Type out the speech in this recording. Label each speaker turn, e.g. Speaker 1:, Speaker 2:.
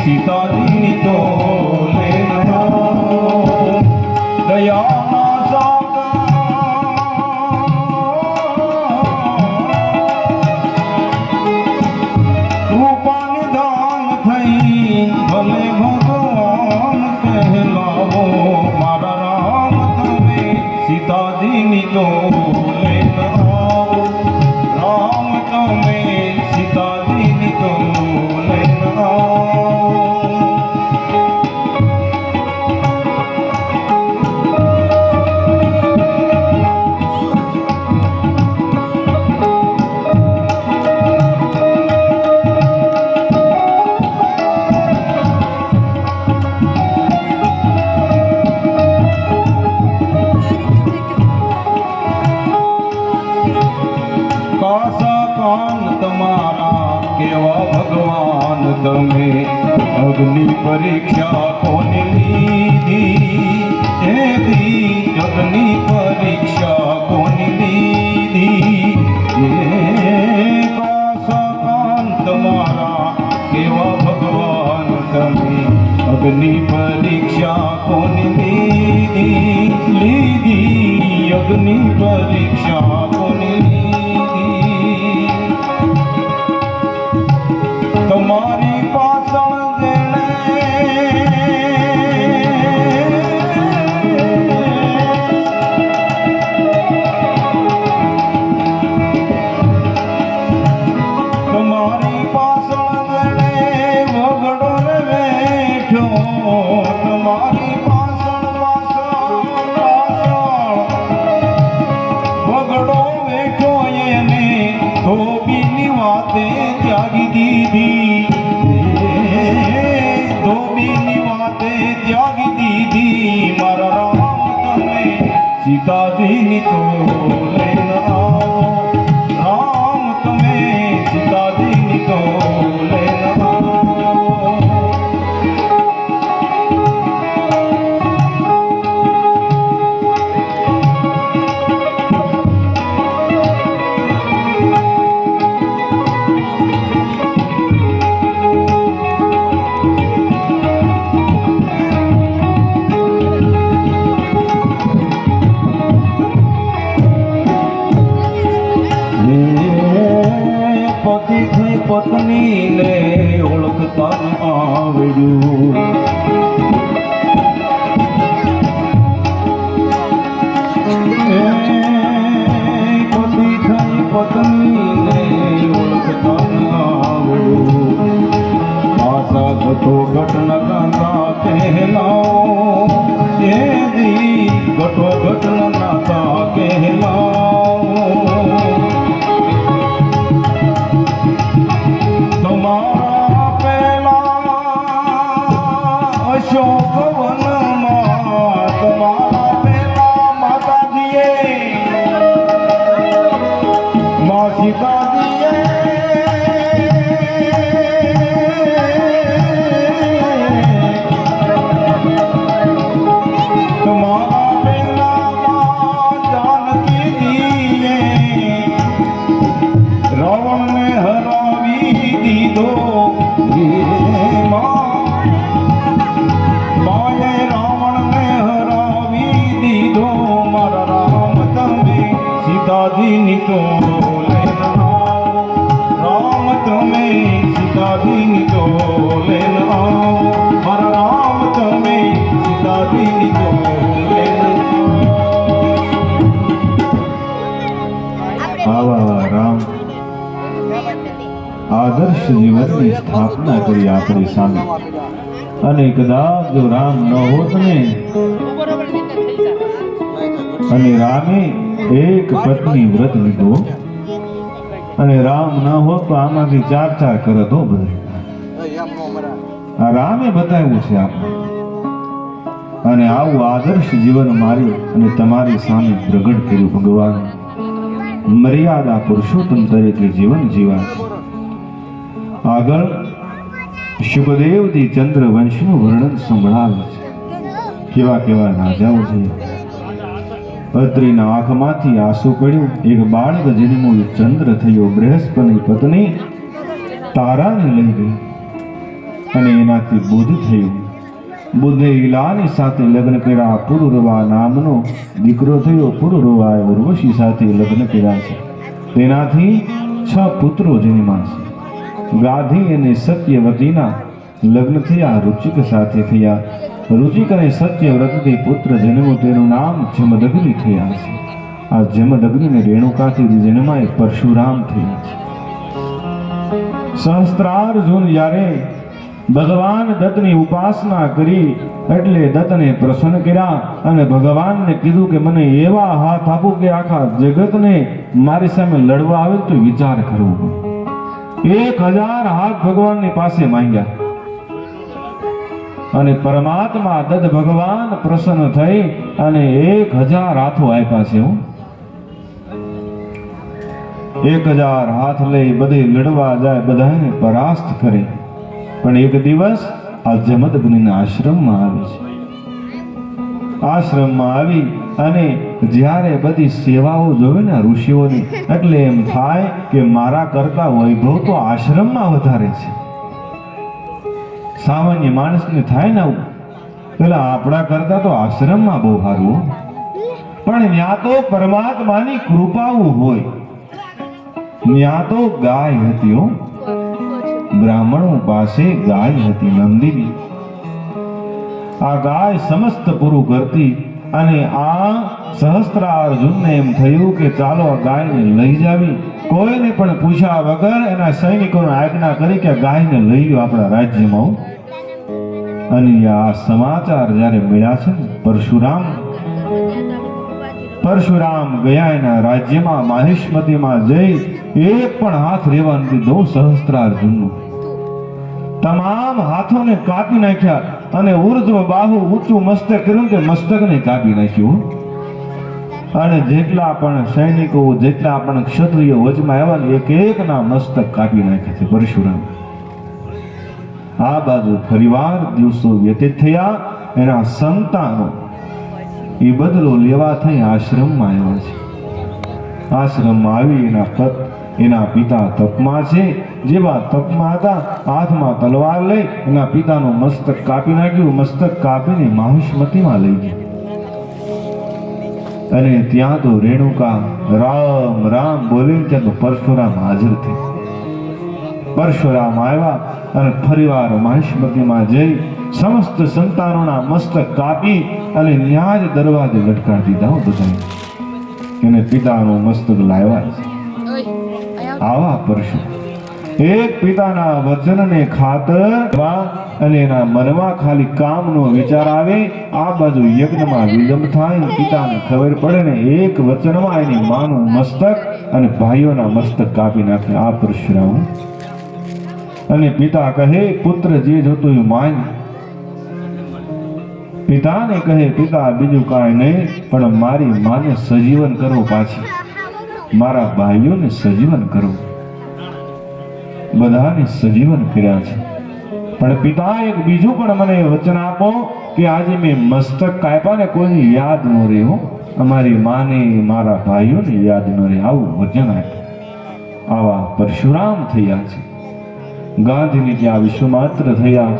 Speaker 1: સીતાજીની તો લેના દયાના સાગર રૂપાની દાન થઈ ભલે ભગવાન કહેલાવો મારા રામ તમે સીતાજીની તો લેના રામ તમે સીતાજીની તો લેના તમે અગ્નિ પરીક્ષા કોની લીધી એથી અગ્નિ પરીક્ષા કોની લીધી તમારા કેવા ભગવાન તમે અગ્નિ પરીક્ષા કોની લીધી અગ્નિ પરીક્ષા કોની લીધી તમારી પાછળ જેણે તમારી પાછળ જેણે વગડો રે બેઠો તમારી પાછળ વગડો બેઠો એને ધોબીની વાતે ત્યાગી દીધી ધોબીની વાતે ત્યાગી દીધી મારા રામ તમે સીતાજીની તો લેના રામ તમે સીતાજીની તો લેના પત્નીને ઓળખતા આવડ્યું પતિ થઈ પત્નીને ઓળખતા આવડ્યું આશા થતો ઘટના કાંતા કહેલાઓ એથી ઘટો ઘટના નાતા કહેલાઓ તમારા પેલા અશોક વનમાં તમારા પેલા માતાજીએ મા સીતાજીએ તમારા પેલા મા જાનકીજીએ રાવણને હરાવી દીધો માએ રાવણને હરાવી દીધો મારા રામ તમે સીતાજીની તો લેના રામ તમે સીતાજીની તો લેના મારા રામ તમે સીતાજીની તો લેના આવા રામ આદર્શ જીવનની સ્થાપના કરી આપણી સામે અને કદાચ જો રામ ન હોત ને અને રામે એક પત્ની વ્રત લીધો અને રામ ન હોત તો આમાંથી ચાર કરત હો બધે આ રામે બતાવ્યું છે આપણે અને આવું આદર્શ જીવન મારી અને તમારી સામે પ્રગટ કર્યું ભગવાન મર્યાદા પુરુષોત્તમ તરીકે જીવન જીવા આગળ શુકદેવજી ચંદ્ર વંશનું વર્ણન સંભળાવે છે કેવા કેવા રાજાઓ છે અત્રિના આંખમાંથી આંસુ પડ્યું એક બાળક જન્મ્યો ચંદ્ર થયો બૃહસ્પતિની પત્ની તારાને લઈ ગઈ અને એનાથી બુદ્ધ થયું. બુદ્ધે ઈલાની સાથે લગ્ન કર્યા. પુરુરવા નામનો દીકરો થયો. પુરુરવાએ ઉર્વશી સાથે લગ્ન કર્યા છે. તેનાથી 6 પુત્રો જન્મ્યા છે. ગાધી અને સત્યવતીના લગ્ન થયા. રુચિક સાથે થયા. રુચિક અને સત્યવ્રતથી પુત્ર જન્મ્યો. તેનું નામ જમદગ્નિ થયા છે. આ જમદગ્નિને રેણુકાથી જન્માય પરશુરામ થયા છે. સહસ્ત્રાર્જુન જ્યારે ભગવાન દત્તની ઉપાસના કરી એટલે દત્તને પ્રસન્ન કર્યા અને ભગવાનને કીધું કે મને એવા હાથ આપો કે આખા જગતને મારી સામે લડવા આવે તો વિચાર કરવો. 1000 હાથ ભગવાનની પાસે માંગ્યા અને પરમાત્મા દત્ત ભગવાન પ્રસન્ન થઈ અને 1000 હાથો આપ્યા છે. 1000 હાથ લઈ બધે લડવા જાય, બધાને પરાસ્ત કરે. પણ એક દિવસ આ જમદગ્નિના આશ્રમમાં આવે છે. આશ્રમમાં આવી અને જ્યારે બધી સેવાઓ જોવે ને ઋષિઓની, એટલે એમ થાય કે મારા કરતા વૈભવ તો આશ્રમમાં વધારે છે. સામાન્ય માણસને થાય ને આવું, પેલા આપણા કરતા તો આશ્રમમાં બહુ સારું. પણ ત્યાં તો પરમાત્માની કૃપાઓ હોય. ત્યાં તો ગાય હતી હો. બ્રાહ્મણો પાસે ગાય હતી નંદિની. આ ગાય સમસ્ત પૂરું કરતી અને આ સહસ્ત્રાર્જુનને એમ થયું કે ચાલો આ ગાયને લઈ જાવી. કોઈને પણ પૂછ્યા વગર એના સૈનિકોને આજ્ઞા કરી કે ગાયને લઈ લો આપણા રાજ્યમાં. અને આ સમાચાર જ્યારે મળ્યા છે ને પરશુરામ ગયા એના રાજ્યમાં. માહિષ્મતીમાં જઈ એક પણ હાથ રહેવા નથી દીધો સહસ્ત્રાર્જુનનો. તમામ હાથોને કાપી નાખ્યા અને ઉર્ધ્વ બાહુ ઊંચું મસ્તક કર્યું કે મસ્તકને કાપી નાખ્યું. અને જેટલા પણ સૈનિકો, જેટલા પણ ક્ષત્રિયો વચમાં આવ્યા ને એક એકના મસ્તક કાપી નાખ્યા છે પરશુરામ. આ બાજુ ફરીવાર દિવસો વ્યતીત થયા. એના સંતાનો એ બદલો લેવા થઈ આશ્રમમાં આવ્યા છે. આશ્રમમાં આવી એના પિતા તપમાં છે. જેવા તપમાં હતા હાથમાં તલવાર લઈ એના પિતાનું મસ્તક કાપી નાખ્યું. મસ્તક કાપીને માહિષ્મતીમાં લઈ ગયા. અને ત્યાં તો રેણુકા રામ રામ બોલીને ત્યાં તો પરશુરામ હાજર થયા. પરશુરામ આવ્યા અને ફરીવાર માહિષ્મતીમાં જઈ સમસ્ત સંતાનોના મસ્તક કાપી અને ન્યાજ દરવાજે લટકાવી દીધા. બધા એને પિતાનું મસ્તક લાવ્યા છે. આવા પરશુ એક પિતાના વચનને ખાતર અને એના મનમાં ખાલી કામનો વિચાર આવે. આ બાજુ યજ્ઞમાં વિલંબ થાય. પિતાને ખબર પડે ને એક વચનમાં એની માનું મસ્તક અને ભાઈઓના મસ્તક કાપી નાખે. આ પરશુરામ. અને પિતા કહે પુત્ર જે જોતું એ માંગ. પિતાને કહે પિતા બીજું કાંઈ નહીં પણ મારી માને સજીવન કરો, પાછી મારા ભાઈઓને સજીવન કરો. બધાને સજીવન કર્યા છે. પણ પિતા એક બીજું પણ મને વચન આપો કે આજે મેં મસ્તક કાપ્યા ને કોઈને યાદ ન રહે. અમારી માને મારા ભાઈઓને યાદ ન રહે. આવું વચન આપ્યું. આવા પરશુરામ થયા છે. ગાંધીની ત્યાં વિશ્વમાત્ર થયા.